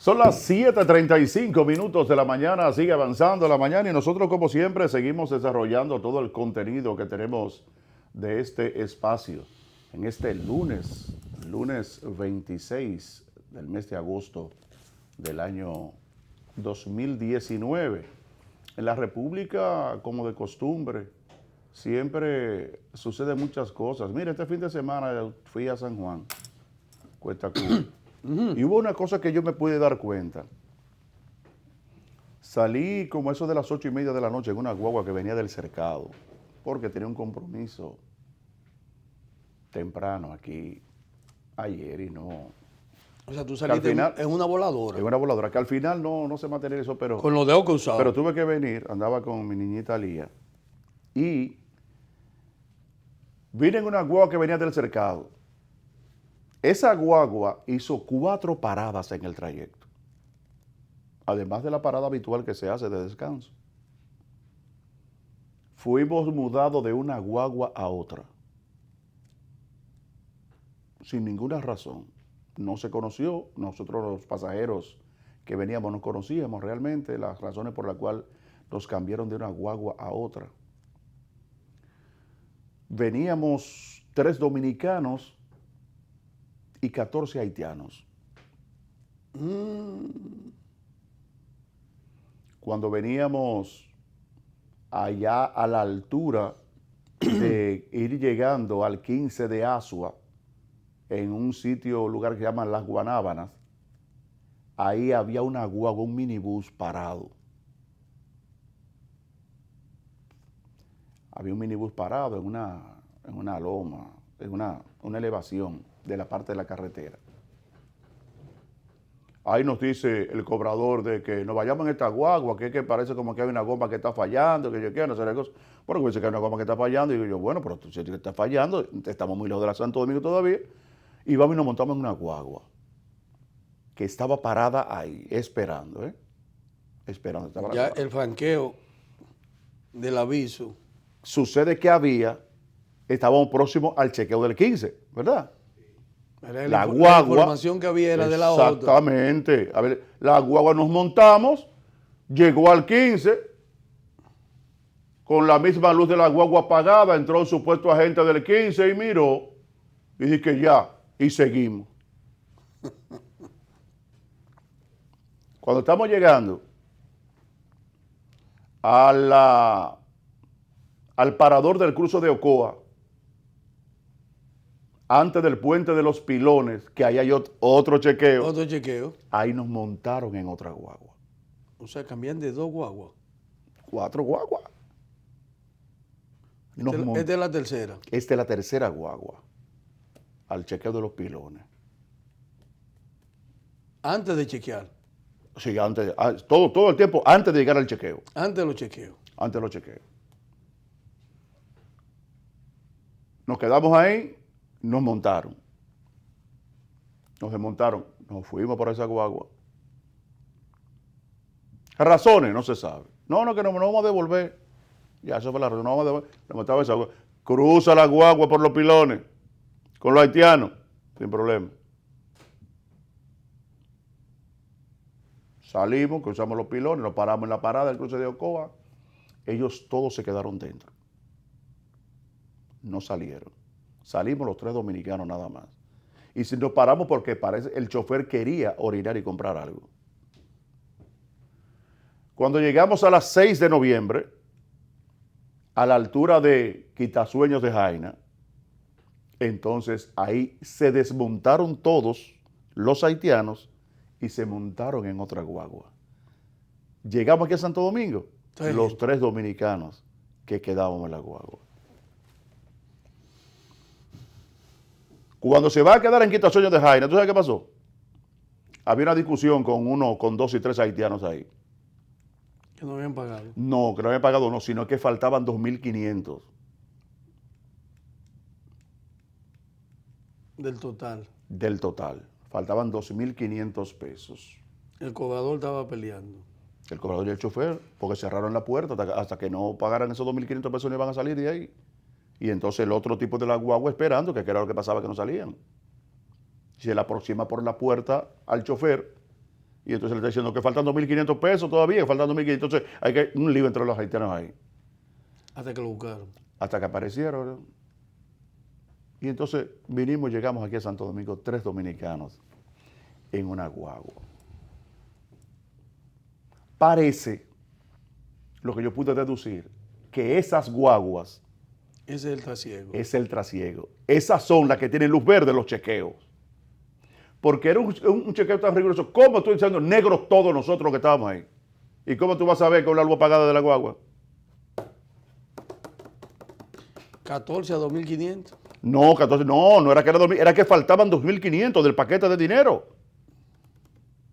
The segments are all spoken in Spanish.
Son las 7:35 minutos de la mañana, sigue avanzando la mañana y nosotros como siempre seguimos desarrollando todo el contenido que tenemos de este espacio en este lunes 26 del mes de agosto del año 2019. En la República, como de costumbre, siempre suceden muchas cosas. Mira, este fin de semana fui a San Juan, Cuesta Cruz. Y hubo una cosa que yo me pude dar cuenta. Salí como eso de las 8:30 de la noche en una guagua que venía del cercado, porque tenía un compromiso temprano aquí ayer y no. O sea, tú Que al saliste final, en una voladora. en una voladora, que al final no sé mantener eso, Con los dedos cruzados. pero tuve que venir, andaba con mi niñita Lía, y vine en una guagua que venía del cercado. Esa guagua hizo 4 paradas en el trayecto, además de la parada habitual que se hace de descanso. Fuimos mudados de una guagua a otra, sin ninguna razón. No se conoció, nosotros los pasajeros que veníamos no conocíamos realmente las razones por las cuales nos cambiaron de una guagua a otra. Veníamos 3 dominicanos y 14 haitianos. Cuando veníamos allá a la altura de ir llegando al 15 de Asua, en un lugar que se llama Las Guanábanas, ahí había una guagua, un minibús parado. Había un minibús parado en una loma, en una elevación de la parte de la carretera. Ahí nos dice el cobrador de que nos vayamos en esta guagua, que parece como que hay una goma que está fallando, que yo quiero no sé qué cosa. Bueno, que dice que hay una goma que está fallando, y digo yo, bueno, pero tú si está fallando, estamos muy lejos de la Santo Domingo todavía, y vamos y nos montamos en una guagua que estaba parada ahí, esperando, esperando. Estaba Ya el franqueo del aviso. Sucede que estábamos próximos al chequeo del 15, ¿verdad? Era La la guagua. información que había era de la otra. Exactamente. A ver, la guagua nos montamos, llegó al 15, con la misma luz de la guagua apagada, entró un supuesto agente del 15 y miró, y dije que ya, y seguimos. Cuando estamos llegando al parador del cruce de Ocoa, antes del puente de los Pilones, que ahí hay otro chequeo, Otro chequeo. ahí nos montaron en otra guagua. O sea, cambian de 2 guaguas. 4 guaguas. Esta es la tercera. Esta es la tercera guagua al chequeo de los Pilones. Antes de chequear. Sí, todo el tiempo antes de llegar al chequeo. Antes de los chequeos. Antes de los chequeos. Nos quedamos ahí, nos montaron. Nos desmontaron, nos fuimos por esa guagua. Razones, no se sabe. No, que no vamos a devolver. Ya, eso fue la razón, no vamos a devolver. Le montaba esa guagua. Cruza la guagua por los Pilones, con los haitianos, sin problema. Salimos, cruzamos los Pilones, nos paramos en la parada del cruce de Ocoa. Ellos todos se quedaron dentro. No salieron. Salimos los 3 dominicanos nada más. Y si nos paramos porque parece el chofer quería orinar y comprar algo. Cuando llegamos a las 6 de noviembre, a la altura de Quitasueños de Jaina, entonces ahí se desmontaron todos los haitianos y se montaron en otra guagua. Llegamos aquí a Santo Domingo, los 3 dominicanos que quedábamos en la guagua. Cuando se va a quedar en Quitasueños de Jaina, ¿tú sabes qué pasó? Había una discusión con 2 y 3 haitianos ahí. Que no habían pagado. No, que no habían pagado, no, sino que faltaban 2.500. Del total. Del total. Faltaban 2.500 pesos. El cobrador estaba peleando. El cobrador y el chofer, porque cerraron la puerta hasta que no pagaran esos 2.500 pesos no iban a salir de ahí. Y entonces el otro tipo de la guagua esperando, que era lo que pasaba, que no salían. Se le aproxima por la puerta al chofer Y entonces le está diciendo que faltan 2.500 pesos todavía, que faltan 2.500. Entonces hay que un lío entre los haitianos ahí. Hasta que lo buscaron. Hasta que aparecieron. Y entonces vinimos, llegamos aquí a Santo Domingo, 3 dominicanos en una guagua. Parece, lo que yo pude deducir, que esas guaguas Ese es el trasiego. es el trasiego. Esas son las que tienen luz verde, los chequeos. Porque era un chequeo tan riguroso. ¿Cómo estoy diciendo negros todos nosotros los que estábamos ahí? ¿Y cómo tú vas a ver con la luz apagada de la guagua? 14 a 2.500. No, 14, no era que era 2.000, era que faltaban 2.500 del paquete de dinero.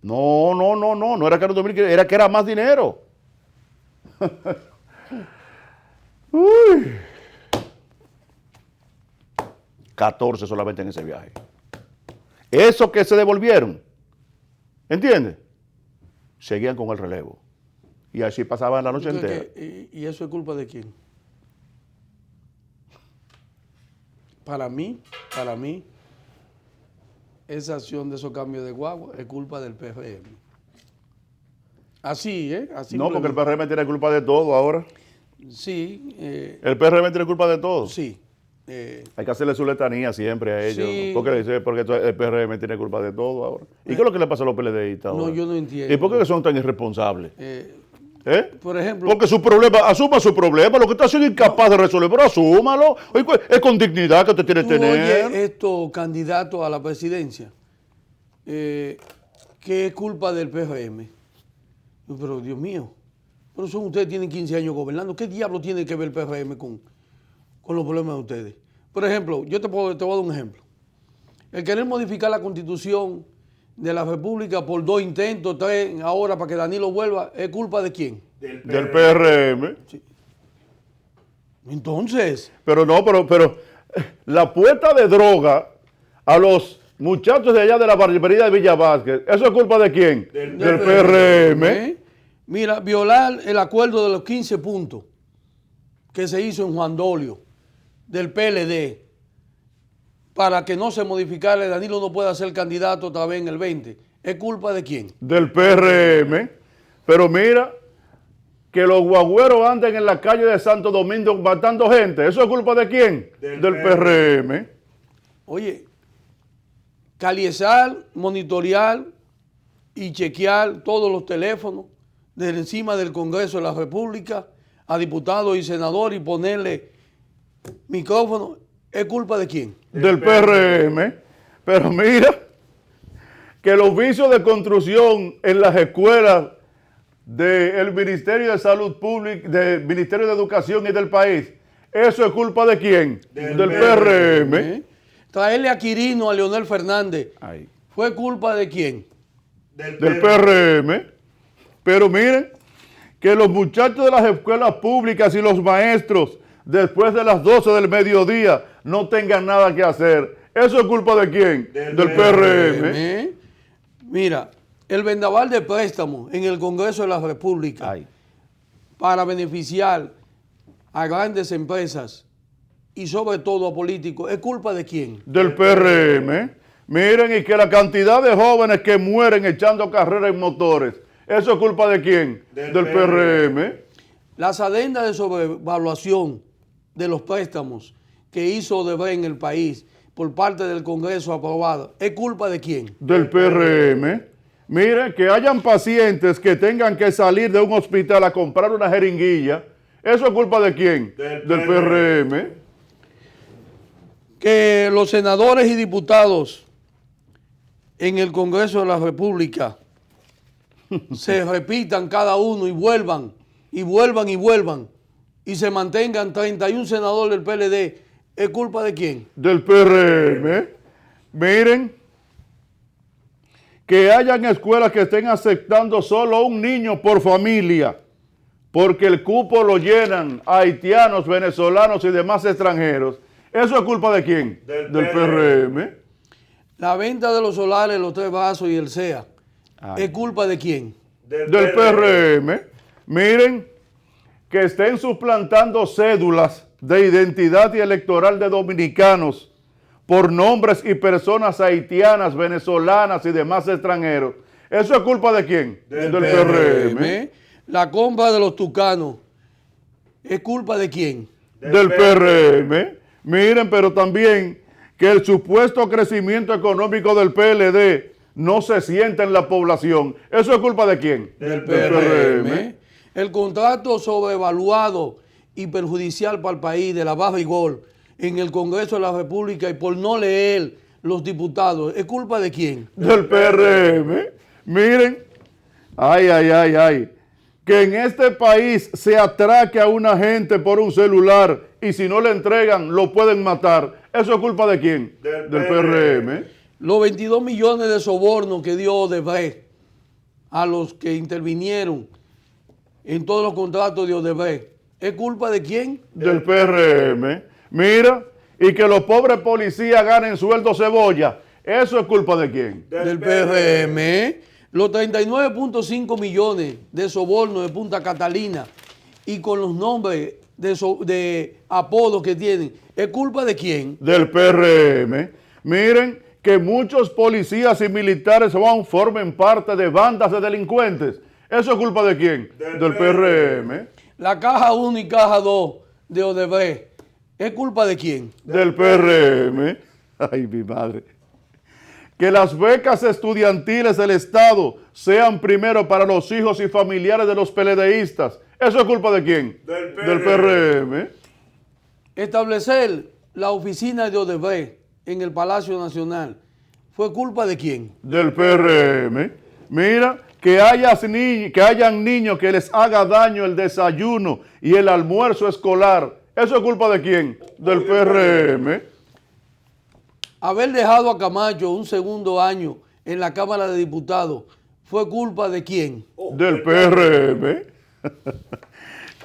No era que era 2.500, era que era más dinero. Uy. 14 solamente en ese viaje. Esos que se devolvieron, ¿entiendes? Seguían con el relevo. Y así pasaban la noche entera. ¿Y eso es culpa de quién? Para mí, esa acción de esos cambios de guagua es culpa del PRM. Así, ¿eh? Así No, porque el PRM tiene culpa de todo ahora. Sí. El PRM tiene culpa de todo. Sí. Hay que hacerle su letanía siempre a ellos. Sí. Porque el PRM tiene culpa de todo ahora. ¿Y qué es lo que le pasa a los PLDistas ahora? No, yo no entiendo. ¿Y por qué son tan irresponsables? Por ejemplo, Porque su problema, asuma su problema, lo que está siendo incapaz de resolver, pero asúmalo. Oye, es con dignidad que te tiene que tener. oye, estos candidatos a la presidencia, que es culpa del PRM. Pero Dios mío, pero son ustedes tienen 15 años gobernando. ¿Qué diablo tiene que ver el PRM con los problemas de ustedes? Por ejemplo, yo te voy a dar un ejemplo. El querer modificar la Constitución de la República por 2 intentos, 3 ahora para que Danilo vuelva, ¿es culpa de quién? Del PRM. Sí. Entonces, Pero la puerta de droga a los muchachos de allá de la barbería de Villa Vázquez, ¿eso es culpa de quién? Del PRM. Mira, violar el acuerdo de los 15 puntos que se hizo en Juan Dolio del PLD para que no se modificara, Danilo no pueda ser candidato otra vez en el 20. ¿Es culpa de quién? Del PRM. Pero mira, que los guagüeros anden en la calle de Santo Domingo matando gente, ¿eso es culpa de quién? Del PRM. Oye, caliezar, monitorear y chequear todos los teléfonos de encima del Congreso de la República a diputados y senadores y ponerle micrófono, ¿es culpa de quién? Del PRM. Pero mira, que los vicios de construcción en las escuelas del Ministerio de Salud Pública, del Ministerio de Educación y del país, ¿eso es culpa de quién? Del PRM. Traerle a Quirino a Leonel Fernández, Ay. ¿fue culpa de quién? Del PRM. Pero miren, que los muchachos de las escuelas públicas y los maestros, después de las 12 del mediodía, no tengan nada que hacer. ¿Eso es culpa de quién? Del PRM. Mira, el vendaval de préstamos en el Congreso de la República Ay. para beneficiar a grandes empresas y sobre todo a políticos, ¿es culpa de quién? Del PRM. Miren, y que la cantidad de jóvenes que mueren echando carreras en motores, ¿eso es culpa de quién? Del PRM. Las adendas de sobrevaluación de los préstamos que hizo Odebrecht en el país por parte del Congreso aprobado, ¿es culpa de quién? Del PRM. Miren, que hayan pacientes que tengan que salir de un hospital a comprar una jeringuilla, ¿eso es culpa de quién? Del PRM. Que los senadores y diputados en el Congreso de la República se repitan cada uno y vuelvan y se mantengan 31 senadores del PLD, ¿es culpa de quién? Del PRM. Miren, que hayan escuelas que estén aceptando solo un niño por familia, porque el cupo lo llenan haitianos, venezolanos y demás extranjeros. ¿Eso es culpa de quién? Del PRM. La venta de los solares, los 3 Brazos y el CEA, ¿es culpa de quién? Del PRM. Miren, que estén suplantando cédulas de identidad y electoral de dominicanos por nombres y personas haitianas, venezolanas y demás extranjeros. ¿Eso es culpa de quién? Del PRM. La compra de los tucanos, ¿es culpa de quién? Del PRM. Miren, pero también que el supuesto crecimiento económico del PLD no se siente en la población. ¿Eso es culpa de quién? Del PRM. El contrato sobrevaluado y perjudicial para el país de la Baja y Gol en el Congreso de la República y por no leer los diputados, ¿es culpa de quién? Del PRM. Miren, ay, que en este país se atraque a una gente por un celular y si no le entregan lo pueden matar. ¿Eso es culpa de quién? Del PRM. Los 22 millones de sobornos que dio Odebrecht a los que intervinieron en todos los contratos de Odebrecht, ¿es culpa de quién? Del PRM. Mira, y que los pobres policías ganen sueldo cebolla, ¿eso es culpa de quién? Del PRM. Los 39.5 millones de sobornos de Punta Catalina y con los nombres de apodos que tienen, ¿es culpa de quién? Del PRM. Miren que muchos policías y militares formen parte de bandas de delincuentes. ¿Eso es culpa de quién? Del PRM. La caja 1 y caja 2 de Odebrecht, ¿es culpa de quién? Del PRM. Ay, mi madre. Que las becas estudiantiles del Estado sean primero para los hijos y familiares de los PLDistas. ¿Eso es culpa de quién? Del PRM. Establecer la oficina de Odebrecht en el Palacio Nacional, ¿fue culpa de quién? Del PRM. Mira, que hayan niños que les haga daño el desayuno y el almuerzo escolar. ¿Eso es culpa de quién? Del PRM. Haber dejado a Camacho un segundo año en la Cámara de Diputados, ¿fue culpa de quién? Del PRM.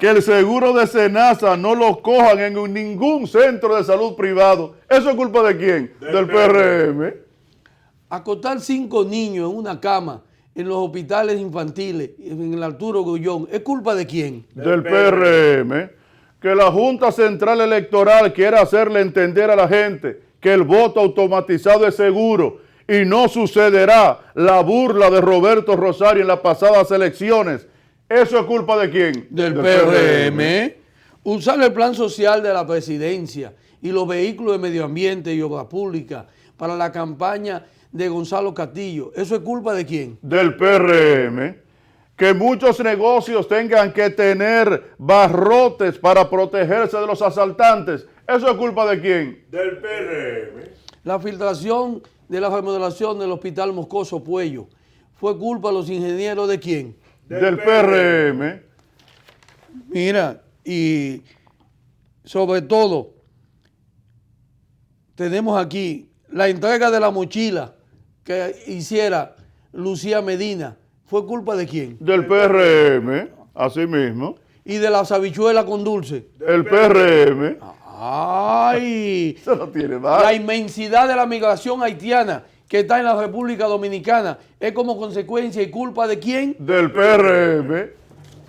Que el seguro de Senasa no lo cojan en ningún centro de salud privado. ¿Eso es culpa de quién? Del PRM. Acostar 5 niños en una cama en los hospitales infantiles, en el Arturo Grullón, ¿es culpa de quién? Del PRM. Que la Junta Central Electoral quiera hacerle entender a la gente que el voto automatizado es seguro y no sucederá la burla de Roberto Rosario en las pasadas elecciones. ¿Eso es culpa de quién? Del PRM. Usar el plan social de la presidencia y los vehículos de medio ambiente y obra pública para la campaña de Gonzalo Castillo, ¿eso es culpa de quién? Del PRM. Que muchos negocios tengan que tener barrotes para protegerse de los asaltantes. ¿Eso es culpa de quién? Del PRM. La filtración de la remodelación del Hospital Moscoso Puello, ¿fue culpa de los ingenieros de quién? Del PRM. Mira, y sobre todo, tenemos aquí la entrega de la mochila que hiciera Lucía Medina, ¿fue culpa de quién? Del PRM, así mismo. Y de las habichuelas con dulce. El PRM. ¡Ay! Eso no tiene más. La inmensidad de la migración haitiana que está en la República Dominicana es como consecuencia y culpa de quién? Del PRM.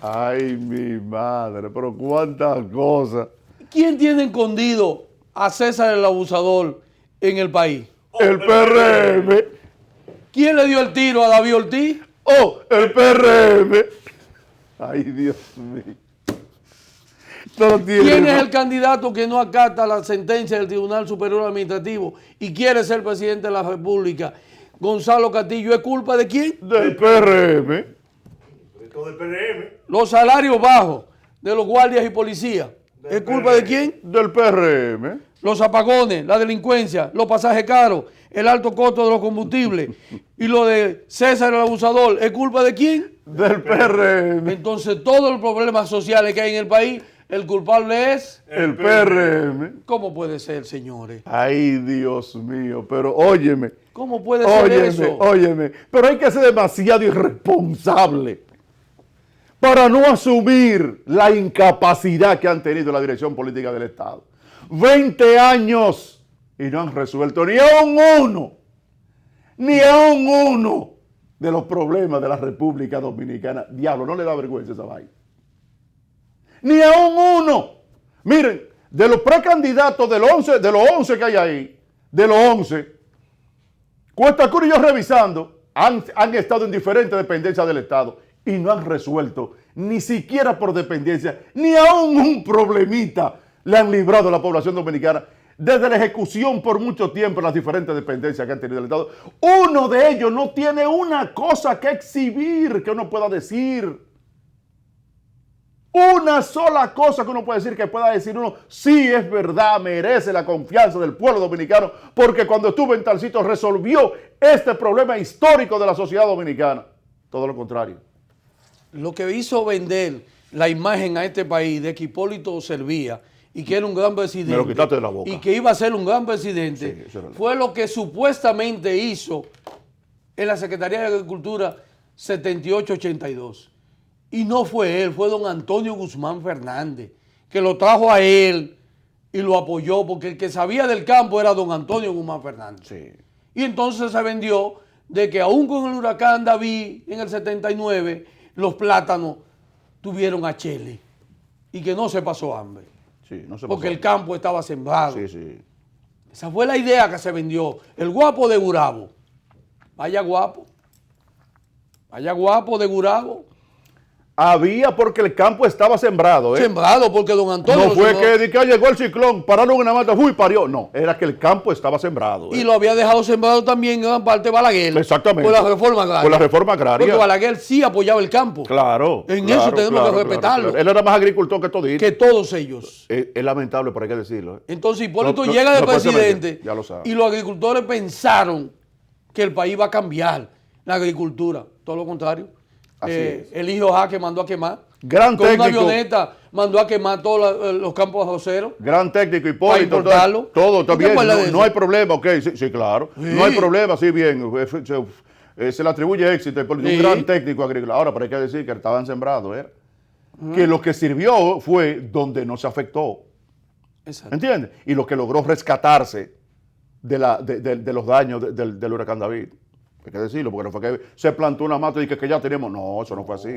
Ay, mi madre, pero cuántas cosas. ¿Quién tiene escondido a César el Abusador en el país? El PRM. ¿Quién le dio el tiro a David Ortiz? Oh, el PRM. Ay, Dios mío. No tiene ¿Quién más. es el candidato que no acata la sentencia del Tribunal Superior Administrativo y quiere ser presidente de la República? Gonzalo Castillo, ¿es culpa de quién? Del PRM. Del PRM. Los salarios bajos de los guardias y policías, ¿es culpa de quién? Del PRM. Los apagones, la delincuencia, los pasajes caros, el alto costo de los combustibles y lo de César el Abusador, ¿es culpa de quién? Del PRM. Entonces todos los problemas sociales que hay en el país, el culpable es... El PRM. ¿Cómo puede ser, señores? Ay, Dios mío, pero óyeme. ¿Cómo puede ser eso? Óyeme, pero hay que ser demasiado irresponsable para no asumir la incapacidad que han tenido la dirección política del Estado. 20 años y no han resuelto ni aún uno de los problemas de la República Dominicana. Diablo, no le da vergüenza esa vaina. Ni aún uno. Miren, de los precandidatos de los 11 que hay ahí, de los 11, Cuesta Cura y yo revisando, han estado en diferentes dependencias del Estado y no han resuelto ni siquiera por dependencia, ni aún un problemita le han librado a la población dominicana desde la ejecución por mucho tiempo en las diferentes dependencias que han tenido el Estado. Uno de ellos no tiene una cosa que exhibir que uno pueda decir. Una sola cosa que uno puede decir, que pueda decir uno, sí, es verdad, merece la confianza del pueblo dominicano, porque cuando estuvo en tal sitio resolvió este problema histórico de la sociedad dominicana. Todo lo contrario. Lo que hizo vender la imagen a este país de que Hipólito servía y que era un gran presidente, Me lo quitaste de la boca. y que iba a ser un gran presidente, Sí, fue lo que supuestamente hizo en la Secretaría de Agricultura 78-82. Y no fue él, fue don Antonio Guzmán Fernández, que lo trajo a él y lo apoyó, porque el que sabía del campo era don Antonio Guzmán Fernández. Sí. Y entonces se vendió de que aún con el huracán David en el 79, los plátanos tuvieron a Chele y que no se pasó hambre, Sí, no se porque pasó. el campo estaba sembrado. Sí, sí. Esa fue la idea que se vendió. El guapo de Gurabo. Vaya guapo. Vaya guapo de Gurabo. Había porque el campo estaba sembrado, ¿eh? Sembrado porque don Antonio No lo fue sembró. que llegó el ciclón, pararon una mata, uy, parió. No, era que el campo estaba sembrado. Y lo había dejado sembrado también en gran parte Balaguer. Exactamente. Por la reforma agraria. Por la reforma agraria. Porque Balaguer sí apoyaba el campo. Claro. En claro, eso tenemos claro, que respetarlo. claro. Él era más agricultor que todito. Que todos ellos. Es lamentable, pero hay que decirlo. ¿eh? Entonces Hipólito No, llega de no puede ser presidente mentira, ya lo sabe. y los agricultores pensaron que el país iba a cambiar la agricultura. Todo lo contrario. Así es. El hijo Jaque mandó a quemar. Gran Con una técnico. avioneta mandó a quemar todos los campos arroceros. Gran técnico, Para Hipólito. importarlo. Todo está ¿Tú te bien. acuerdas de No, eso? no hay problema, ok. Sí, sí, claro. Sí. No hay problema, sí, bien. Se le atribuye éxito a Hipólito. Sí. Un gran técnico agrícola. Ahora, pero hay que decir que estaban sembrados, ¿eh? Que lo que sirvió fue donde no se afectó. Exacto. ¿Entiendes? Y lo que logró rescatarse de los daños del huracán David. Hay que decirlo, porque no fue que se plantó una mata y que ya tenemos. No, eso no fue así.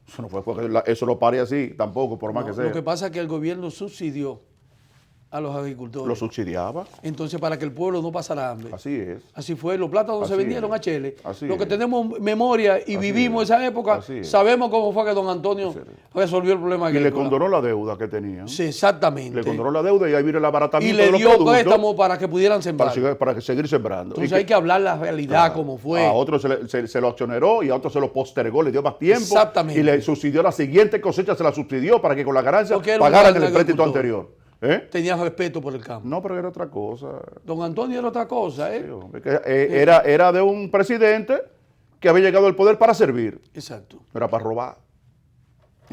Eso no fue porque eso lo pare así, tampoco, por más No, que sea. lo que pasa es que el gobierno subsidió a los agricultores. Lo subsidiaba. Entonces, para que el pueblo no pasara hambre. Así es. Así fue, los plátanos Así se vendieron es. a Chele. Así Los que es. tenemos memoria y Así vivimos es. esa época, Así es. sabemos cómo fue que don Antonio resolvió el problema Y le agrícola. condonó la deuda que tenían. Sí, exactamente. Le condonó la deuda y ahí vino el Y abaratamiento le de los dio productos préstamos para que pudieran sembrar. para seguir sembrando. Entonces Y hay que hablar la realidad como fue. A otros se lo accioneró y a otros se lo postergó, le dio más tiempo. Exactamente. Y le subsidió la siguiente cosecha, se la subsidió para que con la ganancia Porque era un pagaran gran el préstito agricultor. anterior. ¿Eh? Tenía respeto por el campo. No, pero era otra cosa. Don Antonio era otra cosa, ¿eh? Sí, hombre, era de un presidente que había llegado al poder para servir. Exacto. No era para robar.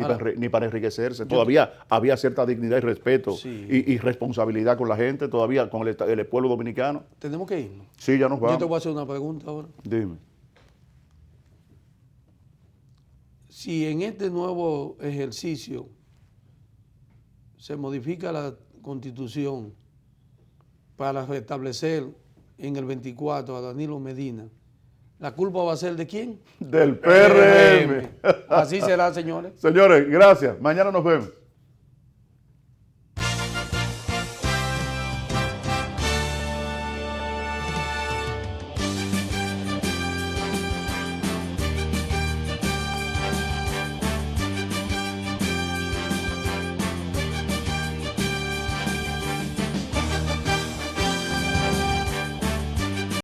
Ahora, Ni para enriquecerse. Todavía había cierta dignidad y respeto Sí. y responsabilidad con la gente, todavía con el pueblo dominicano. Tenemos que irnos. Sí, ya nos Yo te vamos. voy a hacer una pregunta ahora. Dime. Si en este nuevo ejercicio se modifica la Constitución para restablecer en el 24 a Danilo Medina, ¿la culpa va a ser de quién? Del PRM. Así será, señores. Señores, gracias. Mañana nos vemos.